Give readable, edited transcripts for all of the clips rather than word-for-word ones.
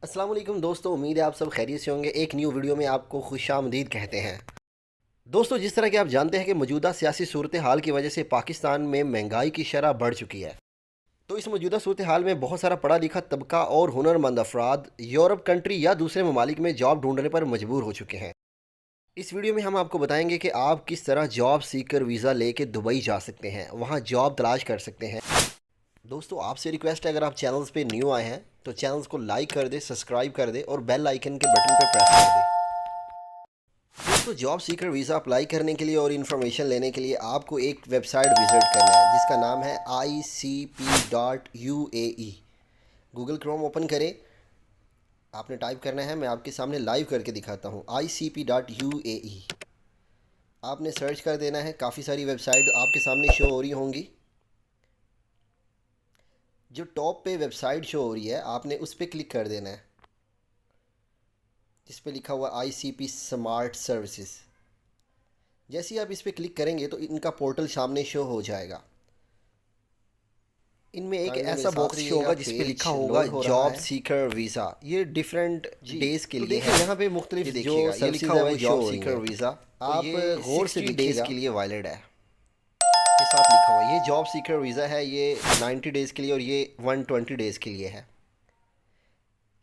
अस्सलाम वालेकुम दोस्तों, उम्मीद है आप सब खैरियत से होंगे। एक न्यू वीडियो में आपको खुशामदीद कहते हैं। दोस्तों, जिस तरह कि आप जानते हैं कि मौजूदा सियासी सूरत हाल की वजह से पाकिस्तान में महंगाई की शरह बढ़ चुकी है। तो इस मौजूदा सूरत हाल में बहुत सारा पढ़ा लिखा तबका और हुनरमंद अफराद यूरोप कंट्री या दूसरे ममालिक में जॉब ढूंढने पर मजबूर हो चुके हैं। इस वीडियो में हम आपको बताएंगे कि आप किस तरह जॉब सीकर वीज़ा लेके दुबई जा सकते हैं, वहाँ जॉब तलाश कर सकते हैं। दोस्तों, आपसे रिक्वेस्ट है, अगर आप चैनल्स पे न्यू आए हैं तो चैनल्स को लाइक कर दे, सब्सक्राइब कर दे और बेल आइकन के बटन पर प्रेस कर दे। दोस्तों, जॉब सीकर वीज़ा अप्लाई करने के लिए और इन्फॉर्मेशन लेने के लिए आपको एक वेबसाइट विज़िट करना है जिसका नाम है ICP.UAE। गूगल क्रोम ओपन करें, आपने टाइप करना है, मैं आपके सामने लाइव करके दिखाता हूँ। ICP.UAE आपने सर्च कर देना है। काफ़ी सारी वेबसाइट आपके सामने शो हो रही होंगी। जो टॉप पे वेबसाइट शो हो रही है आपने उस पर क्लिक कर देना है, जिस पे लिखा हुआ ICP स्मार्ट सर्विसेज। जैसे ही आप इस पर क्लिक करेंगे तो इनका पोर्टल सामने शो हो जाएगा। इनमें एक काइंडली मेरे ऐसा साथ बॉक्स शो रहिएगा। होगा जिस पे लिखा पेज होगा लोड हो रहा जॉब है। सीकर वीज़ा। ये डिफरेंट जी। डेज़ के तो लिए देखिए है। यहाँ पे ये मुख्तलिफ जो देखिएगा, ये लिखा सर्विसेज है हुआ है वो शो जॉब हो रही सीकर हैं। वीज़ा। तो आप ये गौर से 60 डेज़ देखिएगा, के लिए वैलिड है। के साथ लिखा हुआ है ये जॉब सीकर वीज़ा है। ये 90 डेज़ के लिए और ये 120 डेज़ के लिए है।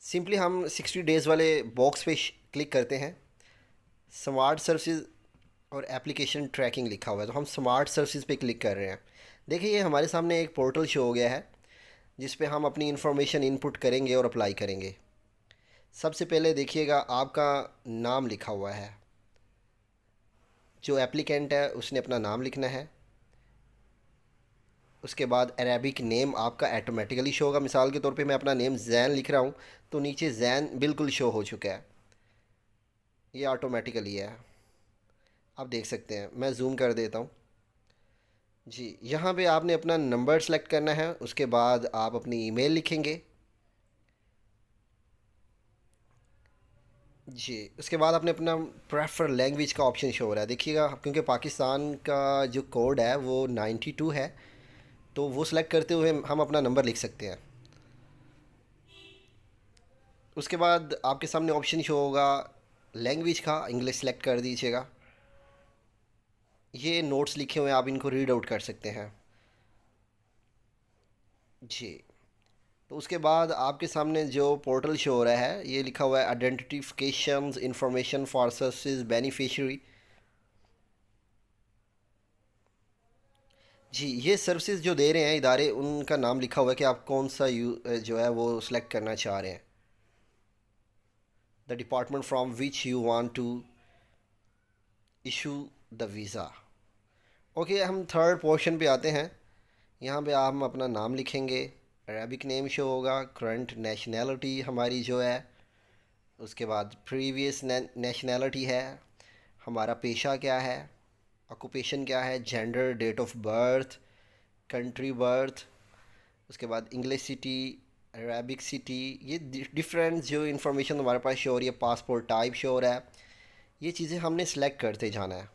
सिंपली हम 60 डेज़ वाले बॉक्स पे क्लिक करते हैं। स्मार्ट सर्विसेज और एप्लीकेशन ट्रैकिंग लिखा हुआ है, तो हम स्मार्ट सर्विसेज पे क्लिक कर रहे हैं। देखिए, ये हमारे सामने एक पोर्टल शो हो गया है जिस पे हम अपनी इन्फॉर्मेशन इनपुट करेंगे और अप्लाई करेंगे। सबसे पहले देखिएगा, आपका नाम लिखा हुआ है। जो एप्लीकेंट है उसने अपना नाम लिखना है। उसके बाद अरेबिक नेम आपका ऑटोमेटिकली शो होगा। मिसाल के तौर पे मैं अपना नेम जैन लिख रहा हूँ तो नीचे जैन बिल्कुल शो हो चुका है, ये ऑटोमेटिकली है। आप देख सकते हैं, मैं जूम कर देता हूँ। जी, यहाँ पे आपने अपना नंबर सेलेक्ट करना है। उसके बाद आप अपनी ईमेल लिखेंगे। जी, उसके बाद आपने अपना प्रेफर लैंग्वेज का ऑप्शन शो हो रहा है, देखिएगा, क्योंकि पाकिस्तान का जो कोड है वो 92 है, तो वो सिलेक्ट करते हुए हम अपना नंबर लिख सकते हैं। उसके बाद आपके सामने ऑप्शन शो होगा लैंग्वेज का, इंग्लिश सेलेक्ट कर दीजिएगा। ये नोट्स लिखे हुए हैं, आप इनको रीड आउट कर सकते हैं। जी, तो उसके बाद आपके सामने जो पोर्टल शो हो रहा है ये लिखा हुआ है identifications information for services beneficiary. जी, ये सर्विसेज जो दे रहे हैं इदारे, उनका नाम लिखा हुआ है कि आप कौन सा जो है वो सिलेक्ट करना चाह रहे हैं। The department from which you want to issue the visa. Okay, हम थर्ड पोर्शन पे आते हैं। यहाँ पे हम अपना नाम लिखेंगे, अरेबिक नेम शो होगा, करंट नेशनैलिटी हमारी जो है, उसके बाद प्रीवियस नेशनैलिटी है, हमारा पेशा क्या है, ऑक्यूपेशन क्या है, gender, date of birth, country birth, उसके बाद इंग्लिश सिटी, अरेबिक सिटी। ये डिफरेंट जो इन्फॉर्मेशन हमारे पास शो हो रही है, पासपोर्ट टाइप शो हो रहा है, ये चीज़ें हमने सेलेक्ट करते जाना है।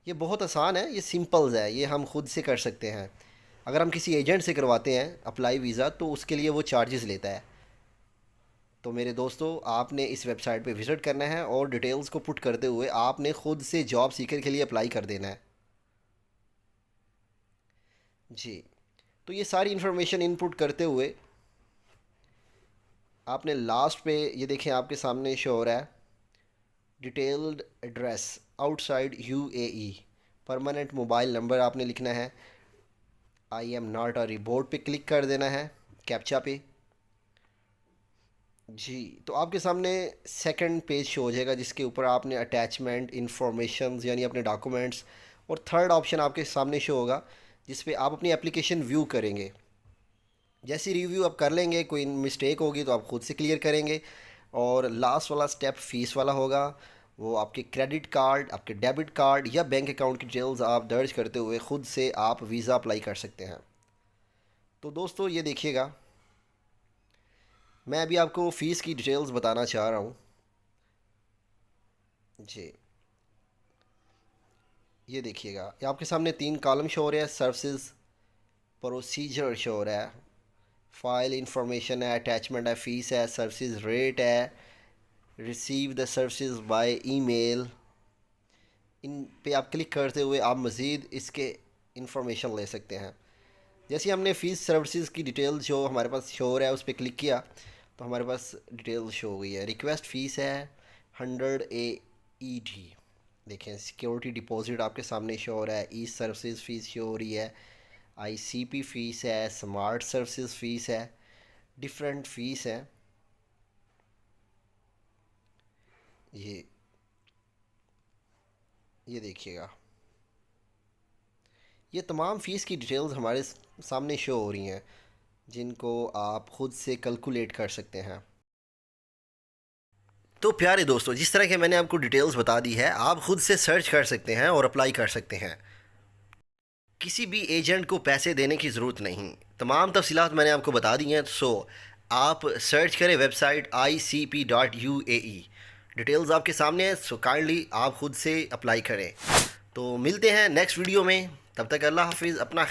ये बहुत आसान है, ये सिंपल्स है, ये हम खुद से कर सकते हैं। अगर हम किसी एजेंट से करवाते हैं अप्लाई वीज़ा तो उसके लिए वो चार्जेस लेता है। तो मेरे दोस्तों, आपने इस वेबसाइट पे विज़िट करना है और डिटेल्स को पुट करते हुए आपने ख़ुद से जॉब सीकर के लिए अप्लाई कर देना है। जी, तो ये सारी इन्फॉर्मेशन इनपुट करते हुए आपने लास्ट पे ये देखें, आपके सामने शो हो रहा है detailed address outside UAE। Permanent mobile number आपने लिखना है। I am not a report पे क्लिक कर देना है, कैप्चा पे। जी, तो आपके सामने सेकंड पेज शो हो जाएगा जिसके ऊपर आपने अटैचमेंट इंफॉर्मेशन यानी अपने डॉक्यूमेंट्स, और थर्ड ऑप्शन आपके सामने शो होगा जिस पे आप अपनी एप्लीकेशन व्यू करेंगे। जैसी रिव्यू आप कर लेंगे, कोई मिस्टेक होगी तो आप खुद से क्लियर करेंगे। और लास्ट वाला स्टेप फीस वाला होगा, वो आपके क्रेडिट कार्ड, आपके डेबिट कार्ड या बैंक अकाउंट की डिटेल्स आप दर्ज करते हुए ख़ुद से आप वीज़ा अप्लाई कर सकते हैं। तो दोस्तों, ये देखिएगा, मैं अभी आपको फ़ीस की डिटेल्स बताना चाह रहा हूँ। जी, ये देखिएगा, ये आपके सामने तीन कॉलम शो हो रहे हैं। सर्विसेज, प्रोसीजर शो हो रहा है, फाइल इंफॉर्मेशन है, अटैचमेंट है, फ़ीस है, सर्विस रेट है, receive the service by email. इन पे आप क्लिक करते हुए आप मज़ीद इसके इंफॉर्मेशन ले सकते हैं। जैसे हमने फ़ीस सर्विसेज की डिटेल जो हमारे पास शो हो रहा है उस पर क्लिक किया तो हमारे पास डिटेल शो हो गई है। रिक्वेस्ट फ़ीस है 100 AED। देखें सिक्योरिटी डिपॉजिट आपके सामने शो हो रहा है, ई सर्विसेज फ़ीस शो हो रही है, ICP फ़ीस है, स्मार्ट सर्विसेज फ़ीस है, डिफरेंट फ़ीस है। ये देखिएगा, ये तमाम फ़ीस की डिटेल्स हमारे सामने शो हो रही हैं जिनको आप ख़ुद से कैलकुलेट कर सकते हैं। तो प्यारे दोस्तों, जिस तरह के मैंने आपको डिटेल्स बता दी है, आप ख़ुद से सर्च कर सकते हैं और अप्लाई कर सकते हैं। किसी भी एजेंट को पैसे देने की ज़रूरत नहीं। तमाम तफसीलात मैंने आपको बता दी हैं। सो आप सर्च करें वेबसाइट ICP.UAE, डिटेल्स आपके सामने हैं। सो काइंडली आप ख़ुद से अप्लाई करें। तो मिलते हैं नेक्स्ट वीडियो में, तब तक अल्लाह हाफिज़, अपना